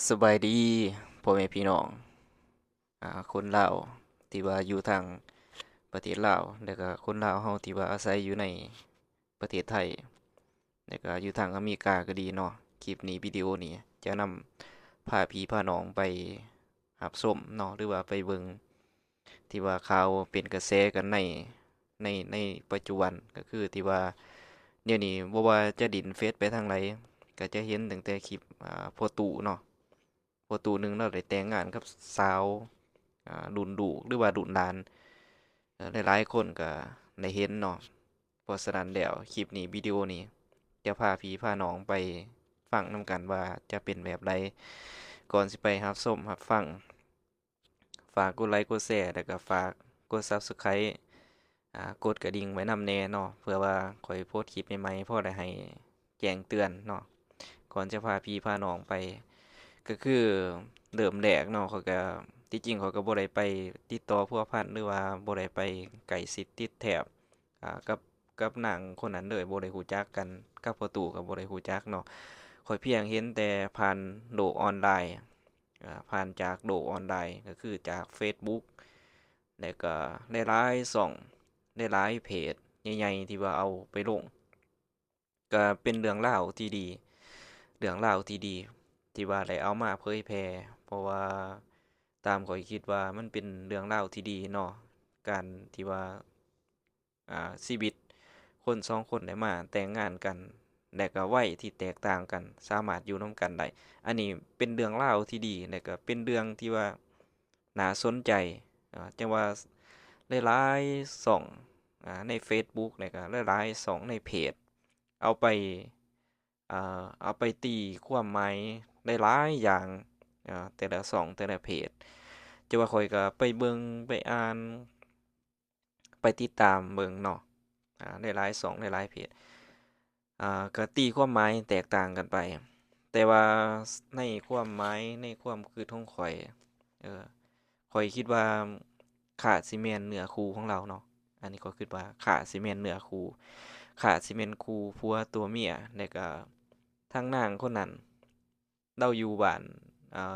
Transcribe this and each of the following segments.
สบายดีพ่อแม่พี่น้องคนลาวที่ว่าอยู่ทางประเทศลาวแล้วก็คนลาวเฮาที่ว่าอาศัยอยู่ในประเทศไทยแล้วก็อยู่ทางอเมริกาก็ดีเนาะคลิปนี้วิดีโอนี้จะนำพาพี่พาน้องไปรับชมเนาะหรือว่าไปเบิ่งที่ว่าข่าวเป็นกระแสกันในปัจจุบันก็คือที่ว่าเดี๋ยวนี้บ่ว่าจะดินเฟซไปทางไหนก็จะเห็นตั้งแต่คลิปพ่อตู่เนาะ ประตูหนึ่งเราได้แต่งงานกับสาวดุนดูหรือว่าดุนดานหลายๆคนก็ได้เห็นเนาะเพราะฉะนั้นแล้วคลิปนี้วิดีโอนี้จะพาพี่พาน้องไปฟังนำกันว่าจะเป็นแบบใดก่อนสิไปรับชมรับฟังฝากกดไลค์กดแชร์แล้วก็ฝากกด Subscribe กดกระดิ่งไว้นำแน่เนาะเพื่อว่าค่อยโพสต์คลิปใหม่ๆพอได้ให้แจ้งเตือนเนาะก่อนจะพาพี่พาน้องไป ก็คือเริ่มแรกเนาะเขาก็ที่จริงเขาก็บ่ได้ไปติดต่อพัวพันหรือว่าบ่ได้ไปไกลชิดติดแถบกับนางคนนั้นเลยบ่ได้รู้จักกันกับพ่อตู่ก็บ่ได้รู้จักเนาะข้อยเพียงเห็นแต่ผ่านโลกออนไลน์ผ่านจากโลกออนไลน์ก็คือจาก Facebook แล้วก็หลายๆช่องหลายๆเพจใหญ่ๆที่ว่าเอาไปลงก็เป็นเรื่องราวที่ดีเรื่องราวที่ดี ที่ว่าได้เอามาเผยแพร่เพราะว่าตามข้อยคิดว่ามันเป็นเรื่องราวที่ดีเนาะการที่ว่าชีวิตคนสองคนได้มาแต่งงานกันและก็วัยที่แตกต่างกันสามารถอยู่ร่วมกันได้อันนี้เป็นเรื่องราวที่ดีและก็เป็นเรื่องที่ว่าน่าสนใจจังว่าหลายๆช่องใน Facebook และก็หลายๆช่องในเพจเอาไปเอาไปตีความหมายได้หลายอย่างแต่ละช่องแต่ละเพจจะว่าข้อยก็ไปเบิ่งไปอ่านไปติดตามเบิ่งเนาะหลายๆช่องหลายๆเพจก็ตีความหมายแตกต่างกันไปแต่ว่าในความหมายในความคิดของข้อยเออข้อยคิดว่าขาดสิแม่นเนื้อคู่ของเราเนาะอันนี้ก็คิดว่าขาดสิแม่นเนื้อคู่ขาดสิแม่นคู่ผัวตัวเมียแล้วก็ทางนางคนนั้นเราอยู่บ้าน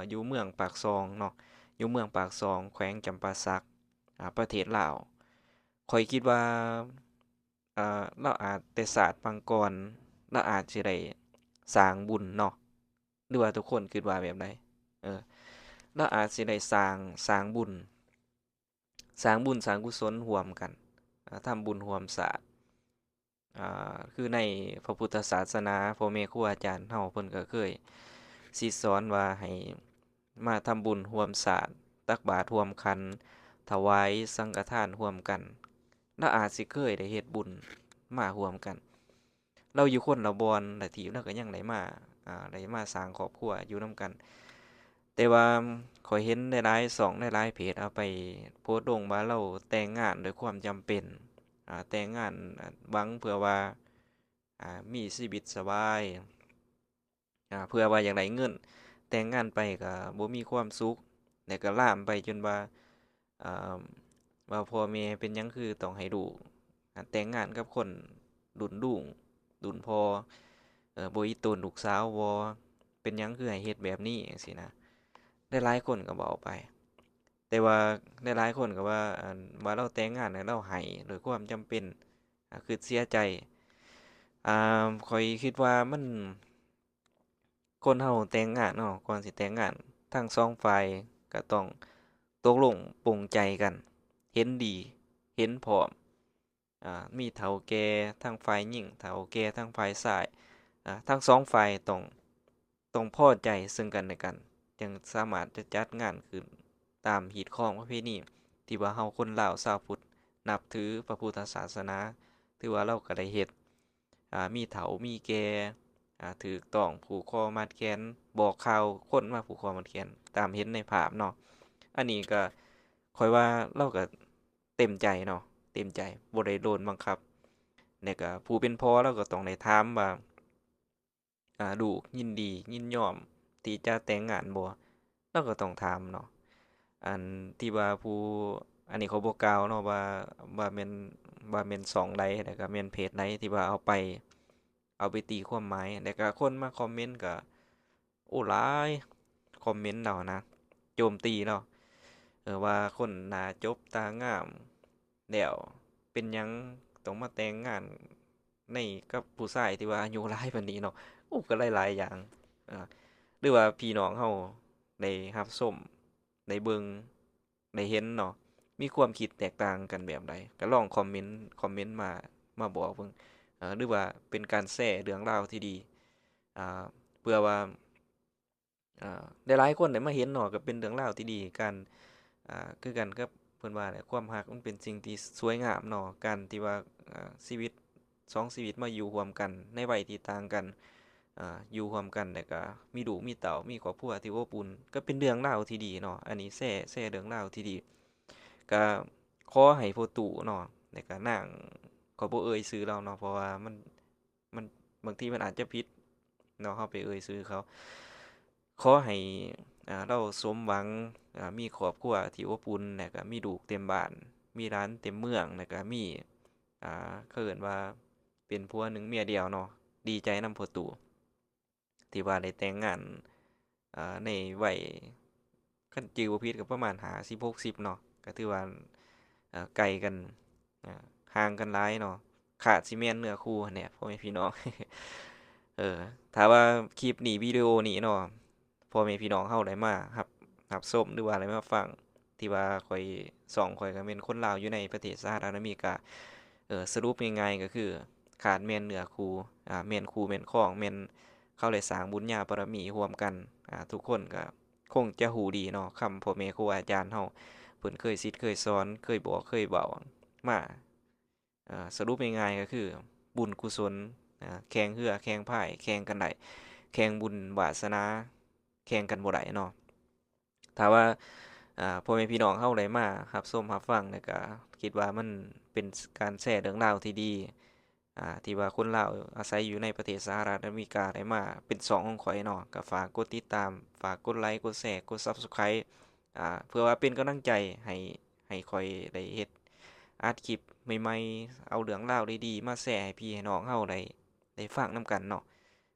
อยู่เมืองปากซองเนาะอยู่เมืองปากซองแขวงจำปาสักประเทศลาวข้อยคิดว่าเราอาจแต่ศาสตร์ปางก่อนเราอาจสิได้สร้างบุญเนาะหรือว่าทุกคนคิดว่าแบบใดเออเราอาจสิได้สร้างบุญสร้างกุศลร่วมกันทำบุญร่วมสร้างคือในพระพุทธศาสนาพ่อแม่ครูอาจารย์เฮาเพิ่นก็เคยสิสอนว่าให้มาทำบุญร่วมสร้างตักบาตรร่วมขันธ์ถวายสังฆทานร่วมกันเราอาจสิเคยได้เฮ็ดบุญมาร่วมกันเราอยู่คนละบ่อนแต่ที่เราก็ยังได้มาสร้างครอบครัวอยู่นำกันแต่ว่าข้อยเห็นหลายๆช่องหลายๆเพจเอาไปโพสต์ลงว่าเราแต่งงานด้วยความจำเป็นแต่งงานหวังเพื่อว่ามีชีวิตสบายเพื่อว่าอยากได้เงินแต่งงานไปก็บ่มีความสุขแล้วก็ลามไปจนว่าอ่าว่าพ่อแม่เป็นหยังคือต้องให้ลูกแต่งงานกับคนรุ่นลูกรุ่นพ่อบ่อีตูนลูกสาวบ่เป็นหยังคือให้เฮ็ดแบบนี้จังซี้นะหลายๆคนก็เว้าไปแต่ว่าหลายๆคนก็ว่าว่าเราแต่งงานแล้วเราให้ด้วยความจำเป็นคือเสียใจข้อยคิดว่ามันคนเราแต่งงานเนาะก่อนสิแต่งงานทั้งสองฝ่ายก็ต้องตกลงปลงใจกันเห็นดีเห็นพร้อมมีเฒ่าแก่ทั้งฝ่ายหญิงเฒ่าแก่ทั้งฝ่ายชายทั้งสองฝ่ายต้องพอใจซึ่งกันและกันจึงสามารถจะจัดงานขึ้นตามฮีตของประเพณีที่ว่าเราคนลาวชาวพุทธนับถือพระพุทธศาสนาถือว่าเราก็ได้เฮ็ดมีเฒ่ามีแก่ถูกต้องผูกคอมัดแขนบอกข่าวคนมาผูกคอมัดแขนตามเห็นในภาพเนาะอันนี้ก็ข้อยว่าเราก็เต็มใจเนาะเต็มใจบ่ได้โดนบังคับแล้วก็ผู้เป็นพ่อเราก็ต้องได้ถามว่าลูกยินดียินยอมที่จะแต่งงานบ่เราก็ต้องถามเนาะอันที่ว่าผู้อันนี้เขาบ่กล่าวเนาะว่าแม่นช่องใดแล้วก็แม่นเพจใดที่ว่าเอาไปตีความหมายแล้วก็คนมาคอมเมนต์ก็โอ้หลาย คอมเมนต์เรานะโจมตีเราว่าคนหน้าจบตางามแล้วเป็นหยังต้องมาแต่งงานในกับผู้ชายที่ว่าอายุหลายปานนี้เนาะโอ้ก็หลายๆอย่างอ่าหรือว่าพี่น้องเฮาได้รับชมได้เบิ่งได้เห็นเนาะมีความคิดแตกต่างกันแบบใดก็ลองคอมเมนต์มาบอกเบิ่งหรือว่าเป็นการแชร์เรื่องราวที่ดีอ่าเพื่อว่าได้หลายคนได้มาเห็นเนาะก็เป็นเรื่องราวที่ดีการคือกันกับเพิ่นว่าแหละความรักมันเป็นสิ่งที่สวยงามเนาะการที่ว่าชีวิตสองชีวิตมาอยู่ร่วมกันในวัยที่ต่างกันอยู่ร่วมกันแล้วก็มีลูกมีเต้ามีครอบครัวที่อบอุ่นก็เป็นเรื่องราวที่ดีเนาะอันนี้แชร์เรื่องราวที่ดีก็ขอให้พ่อตู่เนาะแล้วก็นางขอบ่เอ่ยชื่อเราเนาะเพราะว่ามันบางทีมันอาจจะผิดเนาะเราไปเอ่ยชื่อเขาขอให้เราสมหวังมีครอบครัวที่อบอุ่นแล้วก็มีลูกเต็มบ้านมีหลานเต็มเมืองแล้วก็มีเขาเอิ้นว่าเป็นผัวหนึ่งเมียเดียวเนาะดีใจนำพ่อตู่ที่ว่าได้แต่งงานในวัยคันจือบ่ผิดก็ประมาณ50 60เนาะก็ถือว่าไกลกันอ่าห่างกันหลายเนาะขาดสิแม่นเนื้อคู่หั้นแหละพ่อแม่พี่น้องเออถ้าว่าคลิปนี้วิดีโอนี้เนาะพ่อแม่พี่น้องเฮาได้มารับชมหรือว่าได้มาฟังที่ว่าข้อยก็เป็นคนลาวอยู่ในประเทศสหรัฐอเมริกาสรุปง่ายๆก็คือขาดแม่นเนื้อคู่แม่นคู่แม่นครองแม่นเขาได้สร้างบุญญาบารมีร่วมกันทุกคนก็คงจะรู้ดีเนาะคำพ่อแม่ครูอาจารย์เฮาเพิ่นเคยสิทธิ์เคยสอนเคยบอกเคยเว้ามาสรุปง่ายๆก็คือบุญกุศลแข่งเรือแข่งพายแข่งกันได้แข่งบุญวาสนาแข่งกันบ่ได้เนาะถ้าว่าพ่อแม่พี่น้องเฮาได้มารับชมรับฟังแล้วก็คิดว่ามันเป็นการแชร์เรื่องราวที่ดีที่ว่าคนลาวอาศัยอยู่ในประเทศสหรัฐอเมริกาได้มาเป็นช่องของข้อยเนาะก็ฝากกดติดตามฝากกดไลค์กดแชร์กด Subscribe เพื่อว่าเป็นกำลังใจให้ข้อยได้เฮ็ดอัดคลิปใหม่ๆเอาเรื่องราวดีๆมาแชร์ให้พี่ให้น้องเฮาได้ฟังนำกันเนาะ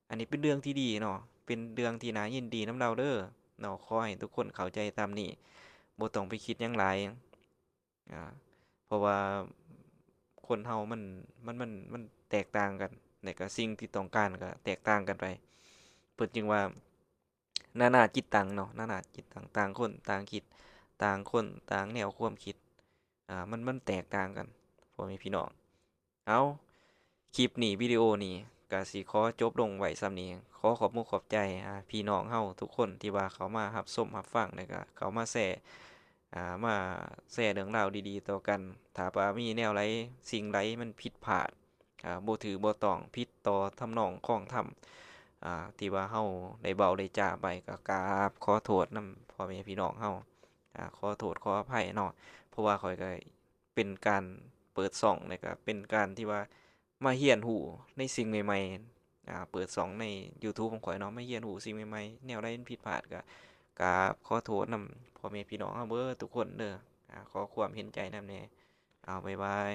อันนี้เป็นเรื่องที่ดีเนาะเป็นเรื่องที่น่ายินดีนำเราเด้อเนาะขอให้ทุกคนเข้าใจตามนี้บ่ต้องไปคิดหยังหลายอ่าเพราะว่าคนเฮามันแตกต่างกันแล้วก็สิ่งที่ต้องการก็แตกต่างกันไปเพิ่นจึงว่านานาจิตตังเนาะนานาจิตตังต่างคนต่างคิดต่างคนต่างแนวความคิดมันแตกต่างกันพ่อแม่พี่น้องเอาคลิปนี้วิดีโอนี้ก็สิขอจบลงไว้ส่ำนี้ขอขอบมุกขอบใจพี่น้องเฮาทุกคนที่ว่าเขามารับชมรับฟังแล้วก็เขามาแชร์เรื่องราวดีๆต่อกันถ้าว่ามีแนวใดสิ่งใดมันผิดพลาดบ่ถือบ่ต้องผิดต่อทำนองคลองธรรมที่ว่าเฮาได้เว้าได้จ้าไปก็กราบขอโทษนำพ่อแม่พี่น้องเฮาขอโทษขออภัยเนาะเพราะว่าข้อยก็เป็นการเปิดช่องแล้วก็เป็นการที่ว่ามาเรียนรู้ในสิ่งใหม่ๆเปิดช่องใน YouTube ของข้อยเนาะมาเรียนรู้สิ่งใหม่ๆแนวใดมันผิดพลาดก็กราบขอโทษนำพ่อแม่พี่น้องเฮาเบิดทุกคนเด้อขอความเห็นใจนำแหน่บ๊ายบาย